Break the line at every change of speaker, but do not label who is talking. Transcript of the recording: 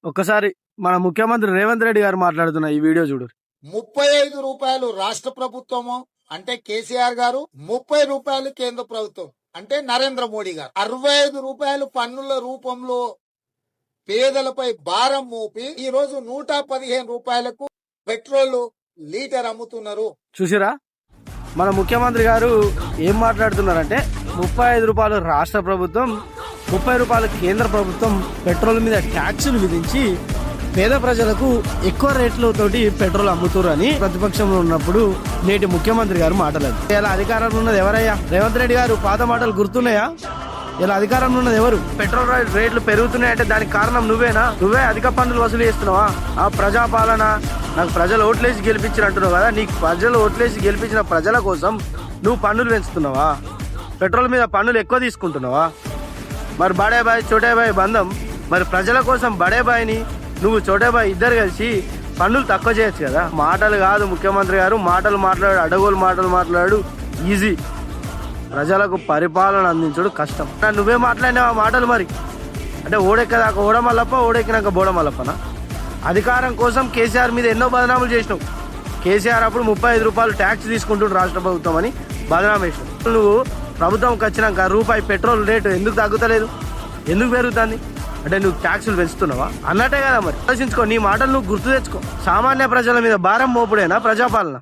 ఒక్కసారి మన ముఖ్యమంత్రి రేవంత్ రెడ్డి గారు మాట్లాడుతున్న ఈ వీడియో చూడు.
35 రూపాయలు రాష్ట్ర ప్రభుత్వము అంటే కేసీఆర్ గారు, 30 రూపాయలు కేంద్ర ప్రభుత్వం అంటే నరేంద్ర మోడీ గారు, 65 రూపాయలు పన్నుల రూపంలో పేదలపై భారం మోపి ఈ రోజు 115 రూపాయలకు పెట్రోల్ లీటర్ అమ్ముతున్నారు.
చూసిరా మన ముఖ్యమంత్రి గారు ఏం మాట్లాడుతున్నారంటే 35 రూపాయలు రాష్ట్ర ప్రభుత్వం, 30 రూపాయలు కేంద్ర ప్రభుత్వం పెట్రోల్ మీద ట్యాక్సులు విధించి పేద ప్రజలకు ఎక్కువ రేట్లతోటి పెట్రోల్ అమ్ముతున్నారు అని ప్రతిపక్షంలో ఉన్నప్పుడు నేటి ముఖ్యమంత్రి గారు మాట్లాడారు. ఇలా అధికారంలో ఉన్నది ఎవరయ్యా? రేవంత్ రెడ్డి గారు పాత మాటలు గుర్తున్నాయా? ఇలా అధికారంలో ఉన్నది ఎవరు? పెట్రోల్ రేట్లు పెరుగుతున్నాయంటే దానికి కారణం నువ్వేనా? నువ్వే అధిక పన్నులు వసూలు చేస్తున్నావా? ఆ ప్రజాపాలన, నాకు ప్రజలు ఓట్లేసి గెలిపించిన అంటున్నావు కదా, నీకు ప్రజలు ఓట్లేసి గెలిపించిన ప్రజల కోసం నువ్వు పన్నులు పెంచుతున్నావా? పెట్రోల్ మీద పన్నులు ఎక్కువ తీసుకుంటున్నావా? మరి బడే బాయ్ చోటే బాయ్ బంధం, మరి ప్రజల కోసం బడే బాయ్ని నువ్వు చోటే బాయ్ ఇద్దరు కలిసి పన్నులు తక్కువ చేయొచ్చు కదా. మాటలు కాదు ముఖ్యమంత్రి గారు, మాటలు మాట్లాడు, అడగోలు మాటలు మాట్లాడు ఈజీ, ప్రజలకు పరిపాలన అందించడు కష్టం. నువ్వే మాట్లాడినావు ఆ మాటలు. మరి అంటే ఓడెక్కదాకా ఓడమల్లప్ప, ఓడెక్కినాక బోడమల్లప్పనా? అధికారం కోసం కేసీఆర్ మీద ఎన్నో బదనాములు చేసినావు. కేసీఆర్ అప్పుడు 35 రూపాయలు ట్యాక్స్ తీసుకుంటుండు రాష్ట్ర ప్రభుత్వం అని బదనాం వేసినావు. నువ్వు ప్రభుత్వంకి వచ్చినాక రూపాయి పెట్రోల్ రేటు ఎందుకు తగ్గుతలేదు, ఎందుకు పెరుగుతుంది అంటే నువ్వు ట్యాక్సులు పెంచుతున్నావా అన్నట్టే కదా. మరి ఆలోచించుకో, నీ మాటలు నువ్వు గుర్తు తెచ్చుకో. సామాన్య ప్రజల మీద భారం మోపుడేనా ప్రజాపాలన?